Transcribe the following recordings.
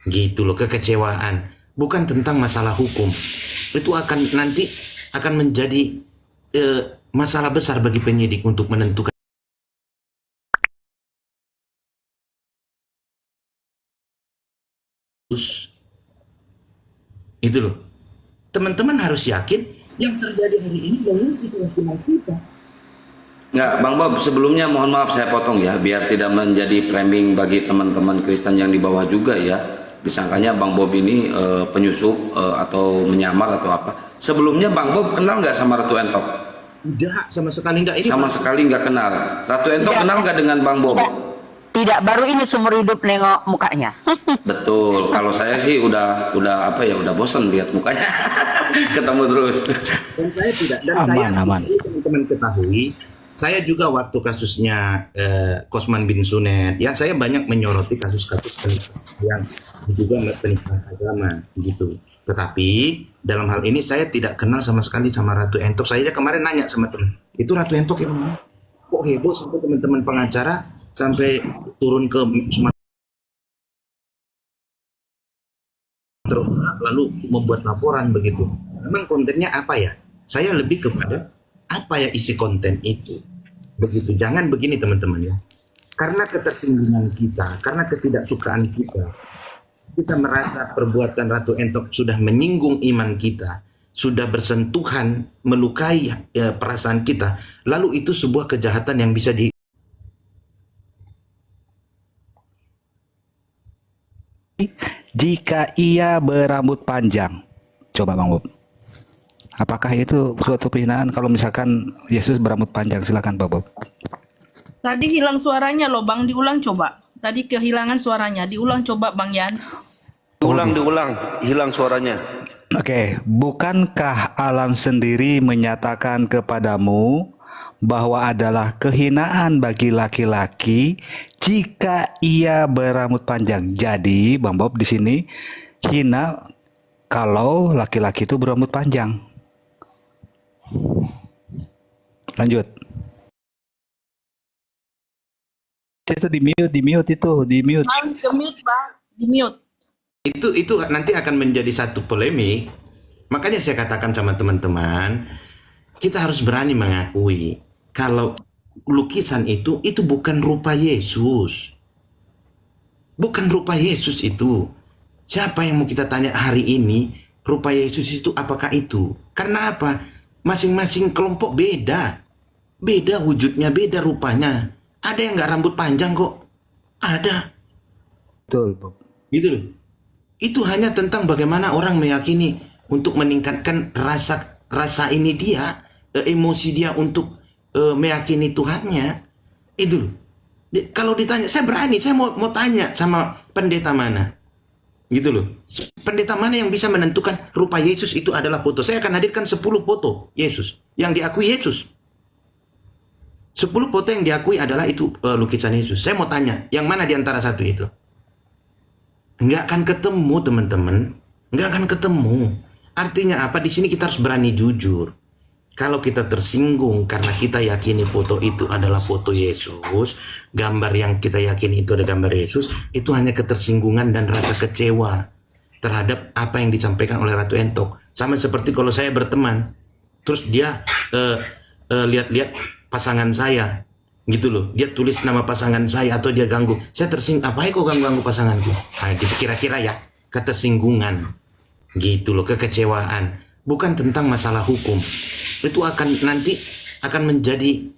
Gitu loh, kekecewaan. Bukan tentang masalah hukum. Itu akan nanti akan menjadi eh, masalah besar bagi penyidik untuk menentukan. Itu loh. Teman-teman harus yakin yang terjadi hari ini menguji keyakinan kita. Nggak, Bang Bob, sebelumnya mohon maaf saya potong ya, biar tidak menjadi framing bagi teman-teman Kristen yang di bawah juga ya. Disangkanya Bang Bob ini penyusup atau menyamar atau apa. Sebelumnya Bang Bob kenal nggak sama Ratu Entok? Tidak, sama sekali tidak. Ini Sama sekali nggak kenal. Ratu Entok kenal nggak dengan Bang Bob? Tidak, tidak, baru ini seumur hidup nengok mukanya. Betul. Kalau saya sih udah apa ya, udah bosen lihat mukanya. Ketemu terus. Dan saya tidak. Dan Aman. teman-teman ketahui, saya juga waktu kasusnya Kosman bin Sunet, ya saya banyak menyoroti kasus-kasus yang juga penistaan agama gitu. Tetapi dalam hal ini saya tidak kenal sama sekali sama Ratu Entok. Saya aja kemarin nanya sama teman, itu Ratu Entok yang mana? Kok heboh sampai teman-teman pengacara sampai turun ke Sumatera Utara lalu membuat laporan begitu. Memang kontennya apa ya? Saya lebih kepada apa ya isi konten itu. Begitu. Jangan begini teman-teman ya. Karena ketersinggungan kita, karena ketidaksukaan kita merasa perbuatan Ratu Entok sudah menyinggung iman kita, sudah bersentuhan, melukai perasaan kita, lalu itu sebuah kejahatan yang bisa Jika ia berambut panjang, coba Bang Bob. Apakah itu suatu penghinaan kalau misalkan Yesus berambut panjang? Silakan Pak Bob. Tadi hilang suaranya loh Bang, diulang coba. Tadi kehilangan suaranya, diulang coba Bang Yans. Diulang, hilang suaranya. Oke, bukankah alam sendiri menyatakan kepadamu bahwa adalah kehinaan bagi laki-laki jika ia berambut panjang? Jadi, Bang Bob di sini hina kalau laki-laki itu berambut panjang. Lanjut. Itu di mute Bang, di-mute Bang, di-mute. itu nanti akan menjadi satu polemik. Makanya saya katakan sama teman-teman, kita harus berani mengakui kalau lukisan itu bukan rupa Yesus. Bukan rupa Yesus itu. Siapa yang mau kita tanya hari ini, rupa Yesus itu apakah itu? Karena apa? Masing-masing kelompok beda. Beda wujudnya, beda rupanya. Ada yang nggak rambut panjang kok. Ada. Betul, Bob. Gitu loh. Itu hanya tentang bagaimana orang meyakini untuk meningkatkan rasa ini dia, emosi dia untuk meyakini Tuhannya. Itu loh. Kalau ditanya, saya berani, saya mau tanya sama pendeta mana. Gitu loh. Pendeta mana yang bisa menentukan rupa Yesus itu adalah foto. Saya akan hadirkan 10 foto Yesus yang diakui Yesus. 10 foto yang diakui adalah itu lukisan Yesus. Saya mau tanya, yang mana di antara satu itu? Nggak akan ketemu teman-teman, nggak akan ketemu. Artinya apa? Di sini kita harus berani jujur. Kalau kita tersinggung karena kita yakini foto itu adalah foto Yesus, gambar yang kita yakini itu adalah gambar Yesus, itu hanya ketersinggungan dan rasa kecewa terhadap apa yang disampaikan oleh Ratu Entok. Sama seperti kalau saya berteman, terus dia lihat-lihat pasangan saya, gitu loh, dia tulis nama pasangan saya atau dia ganggu, saya tersinggung, apa kok ganggu pasanganku, nah, gitu kira-kira ya, ketersinggungan, gitu loh, kekecewaan. Bukan tentang masalah hukum, itu nanti akan menjadi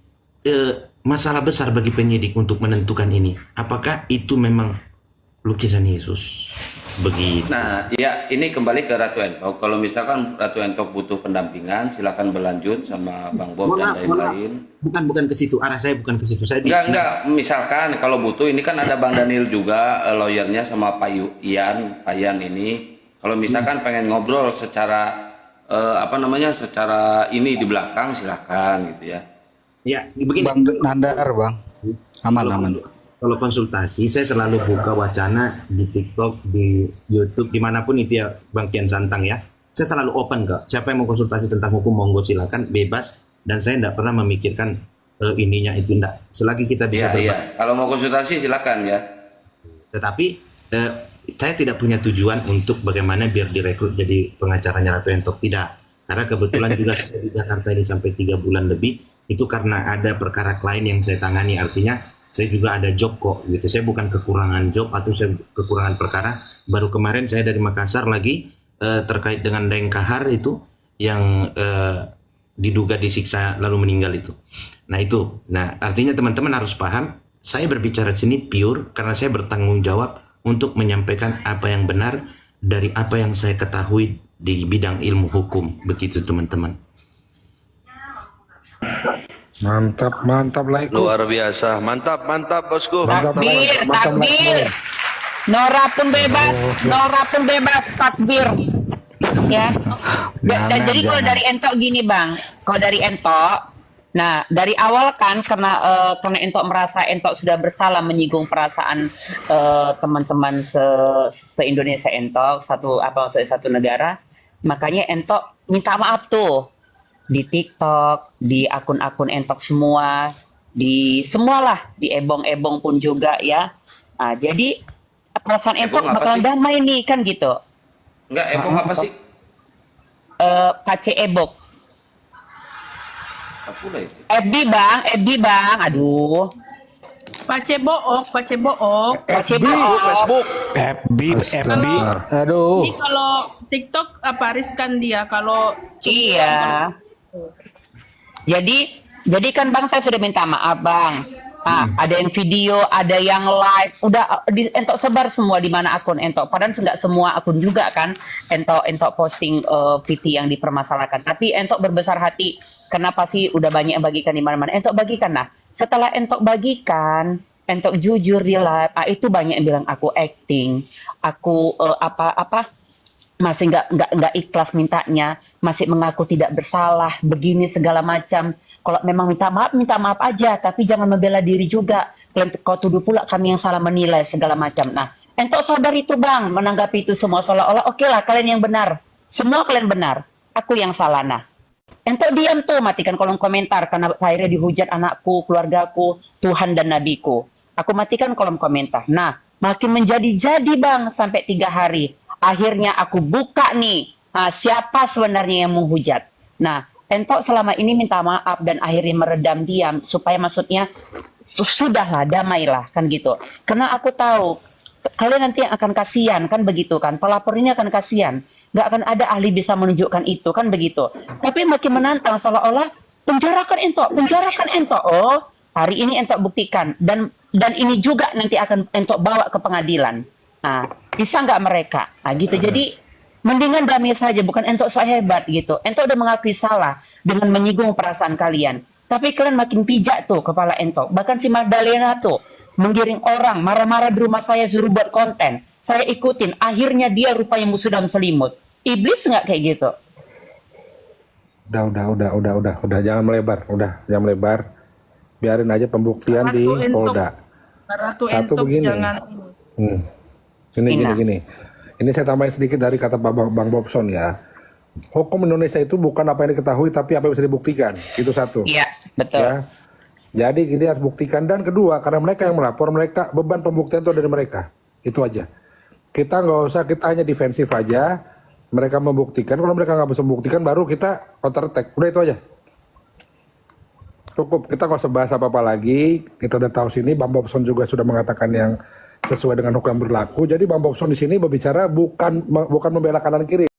masalah besar bagi penyidik untuk menentukan ini, apakah itu memang lukisan Yesus. Begitu. Nah, ya ini kembali ke Ratu Entok. Kalau misalkan Ratu Entok butuh pendampingan, silakan berlanjut sama Bang Bob dan lain-lain. Bukan ke situ, arah saya bukan ke situ. Saya enggak. Misalkan kalau butuh, ini kan ada Bang Daniel juga, lawyernya sama Pak Yan ini. Kalau misalkan pengen ngobrol secara secara ini di belakang, silakan gitu ya. Ya, begini. Bang Nandar, Bang. Aman. Kalau konsultasi, saya selalu buka wacana di TikTok, di YouTube, dimanapun itu ya, Bang Kian Santang ya. Saya selalu open kok. Siapa yang mau konsultasi tentang hukum, monggo silakan, bebas. Dan saya tidak pernah memikirkan ininya itu enggak. Selagi kita bisa Iya. Kalau mau konsultasi silakan ya. Tetapi saya tidak punya tujuan untuk bagaimana biar direkrut jadi pengacaranya Ratu Entok, tidak. Karena kebetulan juga saya di Jakarta ini sampai 3 bulan lebih, itu karena ada perkara klien yang saya tangani, artinya saya juga ada job kok gitu. Saya bukan kekurangan job atau saya kekurangan perkara. Baru kemarin saya dari Makassar lagi terkait dengan Deng Kahar itu yang diduga disiksa lalu meninggal itu. Nah itu, nah artinya teman-teman harus paham, saya berbicara di sini pure karena saya bertanggung jawab untuk menyampaikan apa yang benar dari apa yang saya ketahui di bidang ilmu hukum, begitu teman-teman. Mantap lah itu. Luar biasa. Mantap bosku. Takbir, takbir. Nora pun bebas, takbir. Ya. Jadi kalau dari Entok gini bang, kalau dari Entok, nah dari awal kan karena Entok merasa Entok sudah bersalah menyinggung perasaan teman-teman se-Indonesia Entok, satu negara, makanya Entok minta maaf tuh di TikTok, di akun-akun Entok semua, di semualah, di Ebong pun juga ya. Nah, jadi perasaan Entok bakalan damai nih kan gitu. Enggak, Ebong apa sih? Pace Ebok. Apa lah itu? FB bang, aduh. Pace book. Pace Book. Facebook. FB. Aduh. Ini kalau TikTok apa riskan dia kalau Iya. Jadi kan bang saya sudah minta maaf bang. Ada yang video, ada yang live, udah Entok sebar semua di mana akun Entok. Padahal nggak semua akun juga kan Entok posting VT yang dipermasalahkan. Tapi Entok berbesar hati. Kenapa sih udah banyak yang bagikan di mana-mana? Entok bagikan. Nah, setelah Entok bagikan, Entok jujur di live, itu banyak yang bilang aku acting, aku masih nggak ikhlas mintanya, masih mengaku tidak bersalah, begini segala macam. Kalau memang minta maaf aja, tapi jangan membela diri juga. Kau tuduh pula kami yang salah menilai segala macam. Nah, Entok sabar itu bang, menanggapi itu semua seolah-olah oke lah kalian yang benar, semua kalian benar, aku yang salah. Nah, Entok diam tuh, matikan kolom komentar karena akhirnya dihujat anakku, keluargaku, Tuhan dan nabiku. Aku matikan kolom komentar. Nah, makin menjadi-jadi bang sampai 3 hari. Akhirnya aku buka nih siapa sebenarnya yang menghujat. Nah, Entok selama ini minta maaf dan akhirnya meredam diam supaya maksudnya sudahlah, damailah kan gitu. Karena aku tahu kalian nanti yang akan kasihan kan begitu kan. Pelapor ini akan kasihan. Nggak akan ada ahli bisa menunjukkan itu kan begitu. Tapi makin menantang seolah-olah penjarakan Entok. Oh, hari ini Entok buktikan dan ini juga nanti akan Entok bawa ke pengadilan. Nah, bisa nggak mereka? Nah, gitu. Jadi, mendingan damai saja, bukan Entok so hebat gitu. Entok udah mengakui salah dengan menyinggung perasaan kalian. Tapi kalian makin pijak tuh kepala Entok. Bahkan si Magdalena tuh menggiring orang, marah-marah di rumah saya suruh buat konten. Saya ikutin, akhirnya dia rupanya musuh dalam selimut. Iblis nggak kayak gitu? Udah, jangan melebar. Biarin aja pembuktian di Polda. Ratu Satu Entok begini. jangan Gini. Ini saya tambahin sedikit dari kata Bang Bobson ya. Hukum Indonesia itu bukan apa yang diketahui, tapi apa yang bisa dibuktikan. Itu satu. Iya, betul. Ya. Jadi ini harus buktikan. Dan kedua, karena mereka yang melapor, beban pembuktian itu dari mereka. Itu aja. Kita hanya defensif aja. Mereka membuktikan. Kalau mereka nggak bisa membuktikan, baru kita counter attack. Udah itu aja. Cukup, kita nggak usah bahas apa-apa lagi. Kita udah tahu sini, Bang Bobson juga sudah mengatakan yang sesuai dengan hukum yang berlaku. Jadi Bang Bobson di sini berbicara bukan membela kanan kiri.